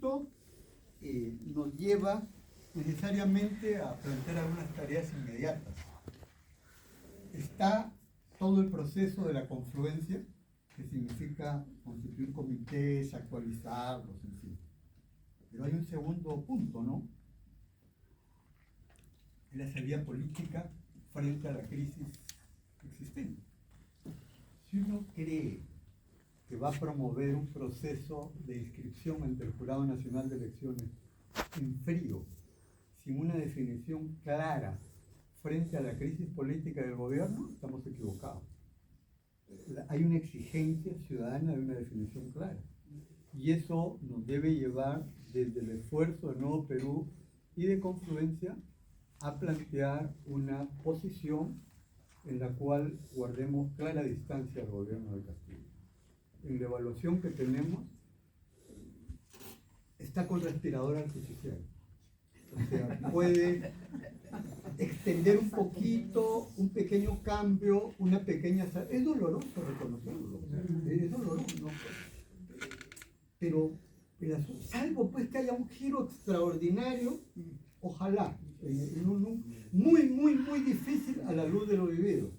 esto nos lleva necesariamente a plantear algunas tareas inmediatas. Está todo el proceso de la confluencia, que significa constituir comités, actualizarlos, en fin. Pero hay un segundo punto, ¿no? La salida política frente a la crisis existente. Si uno cree que va a promover un proceso de inscripción ante el Jurado Nacional de Elecciones en frío, sin una definición clara frente a la crisis política del gobierno, estamos equivocados. Hay una exigencia ciudadana de una definición clara. Y eso nos debe llevar desde el esfuerzo de Nuevo Perú y de Confluencia a plantear una posición en la cual guardemos clara distancia al gobierno de Castillo. En la evaluación que tenemos, está con respirador artificial. O sea, puede extender un poquito, un pequeño cambio, una pequeña... Es doloroso reconocerlo, es doloroso, ¿no? Pero salvo pues que haya un giro extraordinario, ojalá, muy, muy, muy difícil a la luz de lo vivido.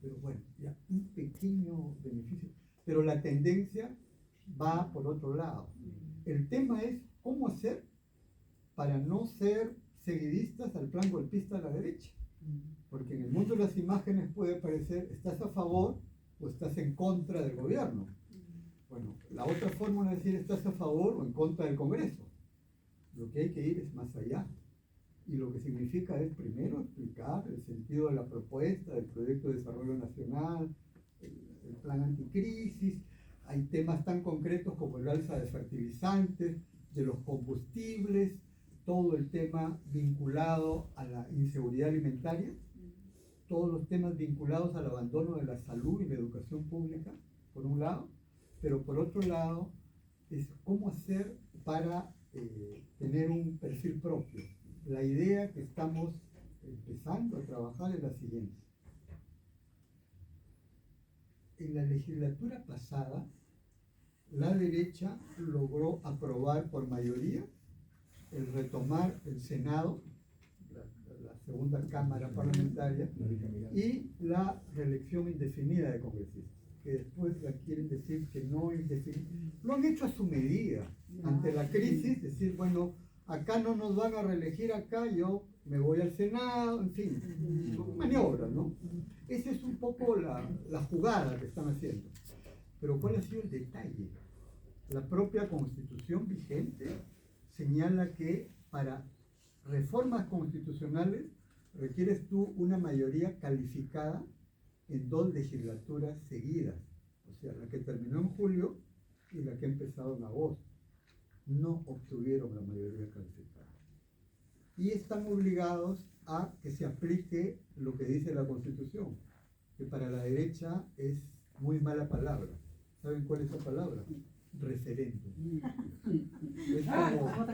Pero bueno, ya un pequeño beneficio. Pero la tendencia va por otro lado. El tema es cómo hacer para no ser seguidistas al plan golpista de la derecha. Porque en el mundo de las imágenes puede parecer, estás a favor o estás en contra del gobierno. Bueno, la otra fórmula es decir, estás a favor o en contra del Congreso. Lo que hay que ir es más allá. Y lo que significa es primero explicar el sentido de la propuesta, del proyecto de desarrollo nacional, el plan anticrisis. Hay temas tan concretos como el alza de fertilizantes, de los combustibles, todo el tema vinculado a la inseguridad alimentaria, todos los temas vinculados al abandono de la salud y la educación pública, por un lado, pero por otro lado, es cómo hacer para tener un perfil propio. La idea que estamos empezando a trabajar es la siguiente. En la legislatura pasada, la derecha logró aprobar por mayoría el retomar el Senado, la segunda Cámara Parlamentaria, y la reelección indefinida de congresistas, que después la quieren decir que no indefinida. Lo han hecho a su medida, ante la crisis, decir, bueno, acá no nos van a reelegir, acá yo me voy al Senado, en fin, maniobras, ¿no? Esa es un poco la jugada que están haciendo. Pero ¿cuál ha sido el detalle? La propia Constitución vigente señala que para reformas constitucionales requieres tú una mayoría calificada en 2 legislaturas seguidas, o sea, la que terminó en julio y la que ha empezado en agosto. No obtuvieron la mayoría calificada. Y están obligados a que se aplique lo que dice la Constitución, que para la derecha es muy mala palabra. ¿Saben cuál es esa palabra? Referéndum. Es como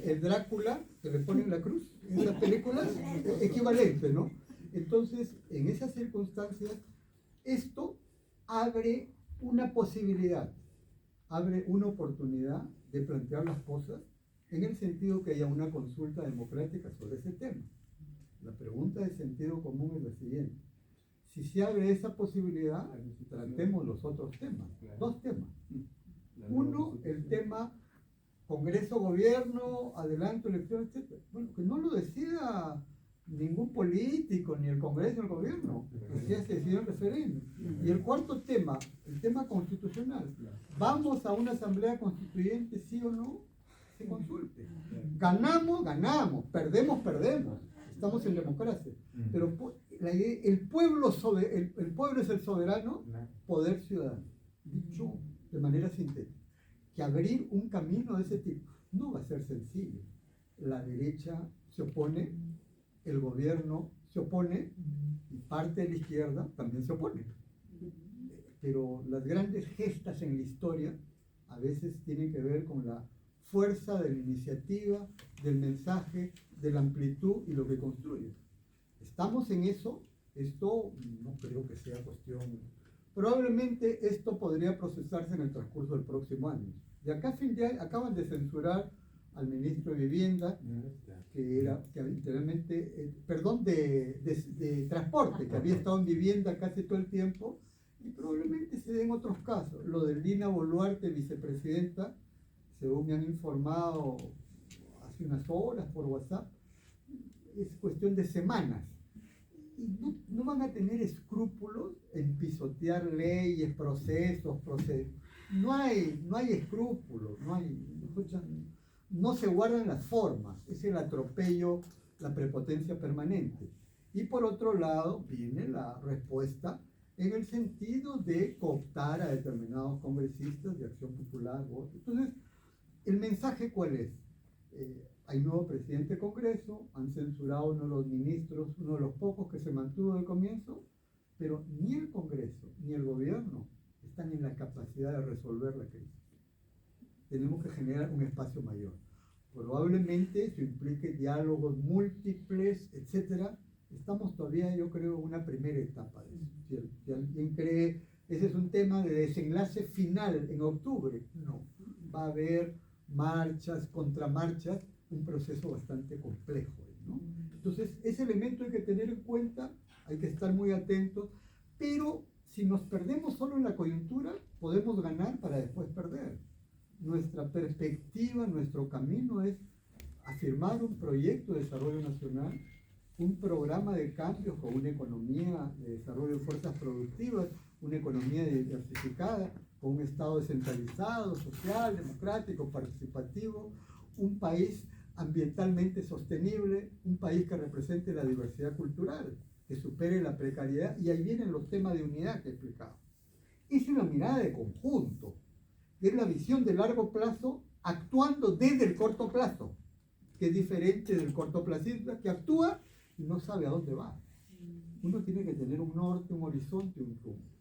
el Drácula que le ponen la cruz en esas películas, equivalente, ¿no? Entonces, en esas circunstancias, esto abre una posibilidad, abre una oportunidad de plantear las cosas en el sentido que haya una consulta democrática sobre ese tema. La pregunta de sentido común es la siguiente. Si se abre esa posibilidad, tratemos los otros temas, 2 temas. Uno, el tema Congreso-Gobierno, adelanto, elecciones, etc. Bueno, que no lo decida ningún político, ni el Congreso ni el Gobierno, que ya se decidió en referéndum. Y el cuarto tema, el tema constitucional. ¿Vamos a una asamblea constituyente, sí o no? Se consulte. Ganamos, ganamos, perdemos, perdemos. Estamos en democracia. Pero el pueblo es el soberano, poder ciudadano. Dicho de manera sintética, que abrir un camino de ese tipo no va a ser sencillo. La derecha se opone, el gobierno se opone y parte de la izquierda también se opone. Pero las grandes gestas en la historia a veces tienen que ver con la fuerza de la iniciativa, del mensaje, de la amplitud y lo que construye. Estamos en eso. Esto no creo que sea cuestión. Probablemente esto podría procesarse en el transcurso del próximo año. De acá a fin de año acaban de censurar al ministro de Vivienda, que literalmente, perdón, de transporte, que había estado en vivienda casi todo el tiempo, y probablemente se den otros casos. Lo de Dina Boluarte, vicepresidenta, según me han informado hace unas horas por WhatsApp, es cuestión de semanas. Y no van a tener escrúpulos en pisotear leyes, procesos. No hay escrúpulos, no se guardan las formas, es el atropello, la prepotencia permanente. Y por otro lado viene la respuesta en el sentido de cooptar a determinados congresistas de Acción Popular. Entonces, ¿el mensaje cuál es? Hay nuevo presidente de Congreso, han censurado a uno de los ministros, uno de los pocos que se mantuvo de comienzo, pero ni el Congreso ni el gobierno están en la capacidad de resolver la crisis. Tenemos que generar un espacio mayor. Probablemente eso implique diálogos múltiples, etcétera. Estamos todavía, yo creo, en una primera etapa de eso. Si alguien cree, ese es un tema de desenlace final en octubre, no. Va a haber marchas, contramarchas, un proceso bastante complejo, ¿no? Entonces, ese elemento hay que tener en cuenta, hay que estar muy atentos, pero si nos perdemos solo en la coyuntura, podemos ganar para después perder. Nuestra perspectiva, nuestro camino es afirmar un proyecto de desarrollo nacional, un programa de cambios con una economía de desarrollo de fuerzas productivas, una economía diversificada, con un Estado descentralizado, social, democrático, participativo, un país ambientalmente sostenible, un país que represente la diversidad cultural, que supere la precariedad, y ahí vienen los temas de unidad que he explicado. Es una mirada de conjunto, es la visión de largo plazo actuando desde el corto plazo, que es diferente del cortoplacista que actúa y no sabe a dónde va. Uno tiene que tener un norte, un horizonte, un rumbo.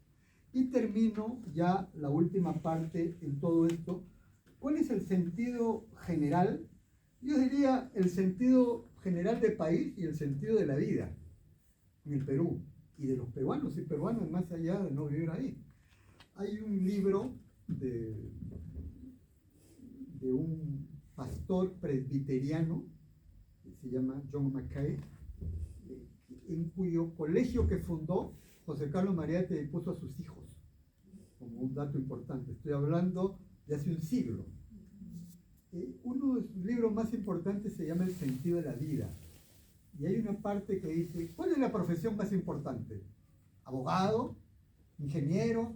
Y termino ya la última parte en todo esto. ¿Cuál es el sentido general? Yo diría el sentido general del país y el sentido de la vida en el Perú y de los peruanos y peruanas más allá de no vivir ahí. Hay un libro de un pastor presbiteriano que se llama John Mackay, en cuyo colegio que fundó José Carlos Mariátegui puso a sus hijos, como un dato importante. Estoy hablando de hace un siglo. Uno de sus libros más importantes se llama El sentido de la vida. Y hay una parte que dice, ¿cuál es la profesión más importante? Abogado, ingeniero,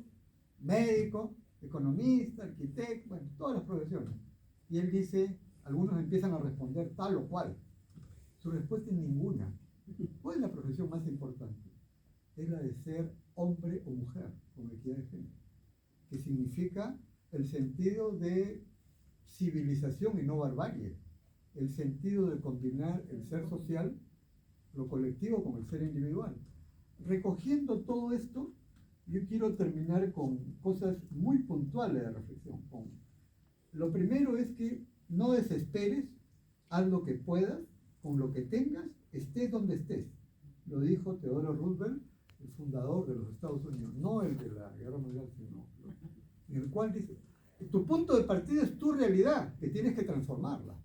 médico, economista, arquitecto, bueno, todas las profesiones. Y él dice, algunos empiezan a responder tal o cual. Su respuesta es ninguna. ¿Cuál es la profesión más importante? Es la de ser hombre o mujer, con equidad de género, que significa el sentido de civilización y no barbarie, el sentido de combinar el ser social, lo colectivo, con el ser individual. Recogiendo todo esto, yo quiero terminar con cosas muy puntuales de reflexión. Lo primero es que no desesperes, haz lo que puedas, con lo que tengas, estés donde estés. Lo dijo Theodore Roosevelt, el fundador de los Estados Unidos, no el de la Guerra Mundial, sino en el cual dice, tu punto de partida es tu realidad, que tienes que transformarla.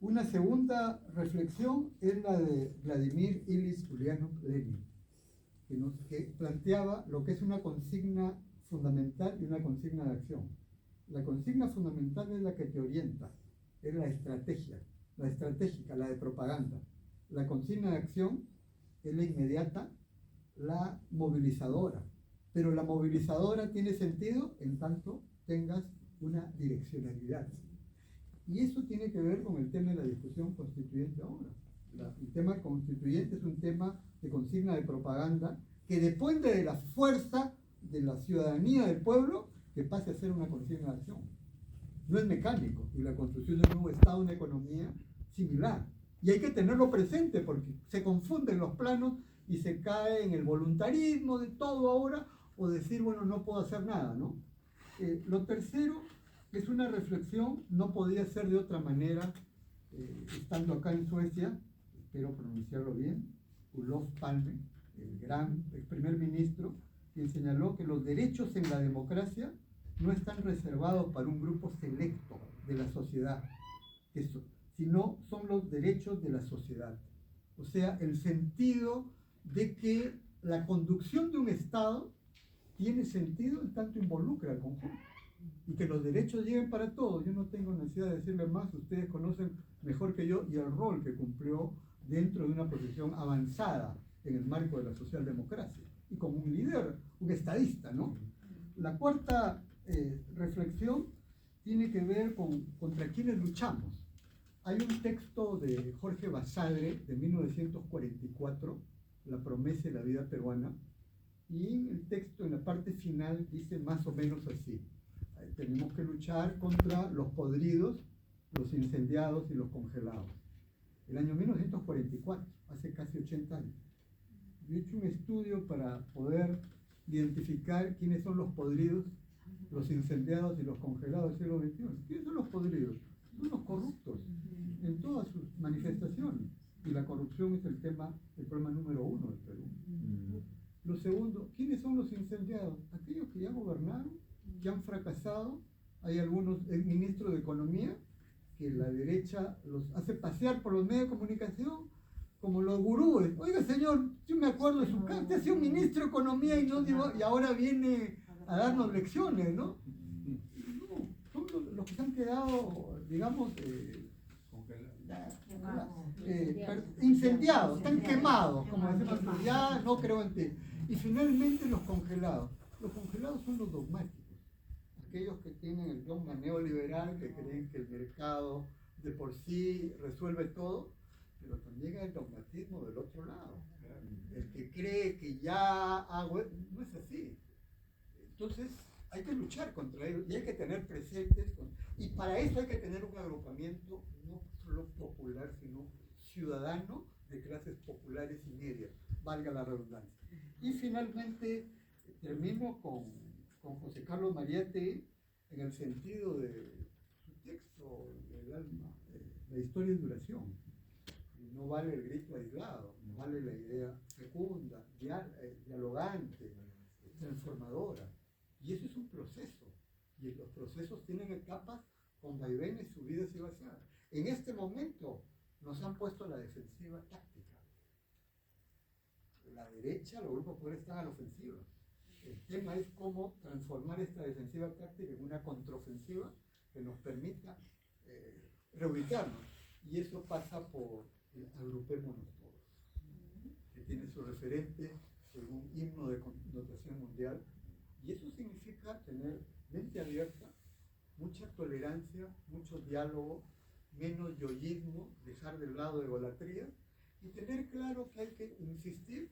Una segunda reflexión es la de Vladimir Ilich Ulyanov Lenin, que planteaba lo que es una consigna fundamental y una consigna de acción. La consigna fundamental es la que te orienta, es la estrategia, la estratégica, la de propaganda. La consigna de acción es la inmediata, la movilizadora. Pero la movilizadora tiene sentido en tanto tengas una direccionalidad. Y eso tiene que ver con el tema de la discusión constituyente ahora. El tema constituyente es un tema de consigna de propaganda que depende de la fuerza de la ciudadanía del pueblo que pase a ser una consigna de acción. No es mecánico, y la construcción de un nuevo Estado, una economía similar. Y hay que tenerlo presente porque se confunden los planos y se cae en el voluntarismo de todo ahora, o decir, bueno, no puedo hacer nada, ¿no? Lo tercero es una reflexión, no podía ser de otra manera, estando acá en Suecia, espero pronunciarlo bien, Olof Palme, el primer ministro, quien señaló que los derechos en la democracia no están reservados para un grupo selecto de la sociedad, sino son los derechos de la sociedad. O sea, el sentido de que la conducción de un Estado tiene sentido en tanto involucra al conjunto y que los derechos lleguen para todos. Yo no tengo necesidad de decirles más, ustedes conocen mejor que yo y el rol que cumplió dentro de una posición avanzada en el marco de la socialdemocracia y como un líder, un estadista, ¿no? La cuarta reflexión tiene que ver con contra quiénes luchamos. Hay un texto de Jorge Basadre de 1944, La promesa de la vida peruana, y en el texto, en la parte final, dice más o menos así: tenemos que luchar contra los podridos, los incendiados y los congelados. El año 1944, hace casi 80 años. Yo he hecho un estudio para poder identificar quiénes son los podridos, los incendiados y los congelados del siglo XXI. ¿Quiénes son los podridos? Son los corruptos en todas sus manifestaciones. Y la corrupción es el problema número uno del Perú. Lo segundo, ¿quiénes son los incendiados? Aquellos que ya gobernaron, que han fracasado. Hay algunos ministros de Economía que la derecha los hace pasear por los medios de comunicación como los gurúes. Oiga, señor, yo me acuerdo de su casa, usted ha sido ministro de Economía y ahora viene a darnos lecciones, ¿no? No, son los que se han quedado, digamos, incendiados, están quemados, como decimos, ya no creo en ti. Y finalmente los congelados. Los congelados son los dogmáticos, aquellos que tienen el dogma neoliberal, que creen que el mercado de por sí resuelve todo, pero también hay el dogmatismo del otro lado, el que cree que ya no es así. Entonces hay que luchar contra ellos y hay que tener presentes, y para eso hay que tener un agrupamiento no solo popular, sino ciudadano de clases populares y medias, valga la redundancia. Y finalmente termino con José Carlos Mariátegui en el sentido de su texto, El alma, la historia es duración. No vale el grito aislado, no vale la idea fecunda, dialogante, transformadora. Y eso es un proceso. Y los procesos tienen etapas con vaivenes, subidas y bajadas. En este momento nos han puesto la defensiva táctica. La derecha, los grupos poderes están a la ofensiva. El tema es cómo transformar esta defensiva táctica en una contraofensiva que nos permita reubicarnos. Y eso pasa por agrupémonos todos, que tiene su referente según himno de connotación mundial. Y eso significa tener mente abierta, mucha tolerancia, mucho diálogo, menos yoísmo, dejar de lado egolatría y tener claro que hay que insistir,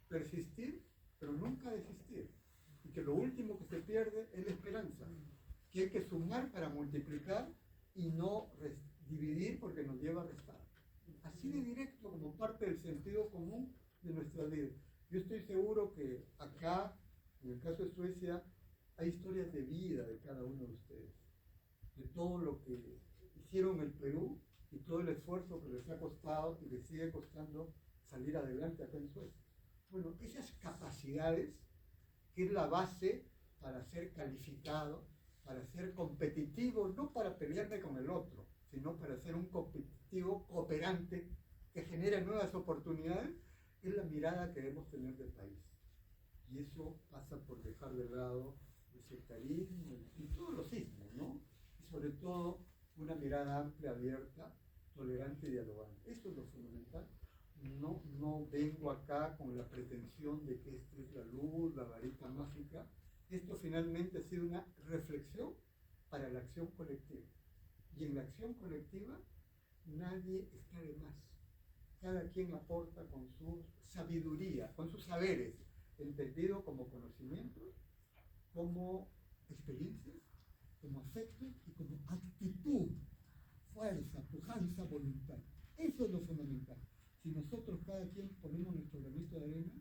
persistir, pero nunca desistir. Y que lo último que se pierde es la esperanza, que hay que sumar para multiplicar y no dividir porque nos lleva a restar. Así de directo, como parte del sentido común de nuestra vida. Yo estoy seguro que acá, en el caso de Suecia, hay historias de vida de cada uno de ustedes, de todo lo que hicieron en el Perú y todo el esfuerzo que les ha costado y les sigue costando salir adelante acá en Suecia. Bueno, esas capacidades, que es la base para ser calificado, para ser competitivo, no para pelearme con el otro, sino para ser un competitivo cooperante que genere nuevas oportunidades, es la mirada que debemos tener del país. Y eso pasa por dejar de lado el sectarismo y todos los sismos, ¿no? Y sobre todo una mirada amplia, abierta, tolerante y dialogante. Eso es lo fundamental. No vengo acá con la pretensión de que esto es la luz, la varita mágica. Esto finalmente ha sido una reflexión para la acción colectiva. Y en la acción colectiva nadie está de más. Cada quien aporta con su sabiduría, con sus saberes, entendido como conocimientos, como experiencias, como afectos y como actitud, fuerza, pujanza, voluntad. Eso es lo fundamental. Si nosotros cada quien ponemos nuestro granito de arena,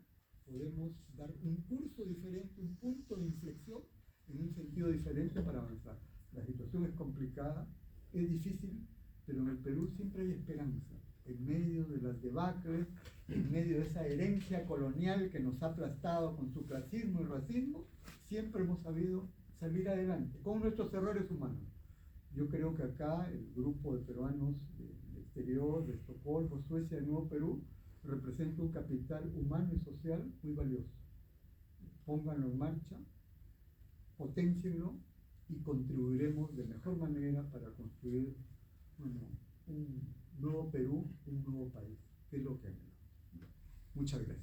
podemos dar un curso diferente, un punto de inflexión en un sentido diferente para avanzar. La situación es complicada, es difícil, pero en el Perú siempre hay esperanza. En medio de las debacles, en medio de esa herencia colonial que nos ha aplastado con su clasismo y racismo, siempre hemos sabido salir adelante con nuestros errores humanos. Yo creo que acá el grupo de peruanos del exterior, de Estocolmo, Suecia, el Nuevo Perú, representa un capital humano y social muy valioso. Pónganlo en marcha, potencienlo y contribuiremos de mejor manera para construir un nuevo Perú, un nuevo país, que es lo que anhelamos. Muchas gracias.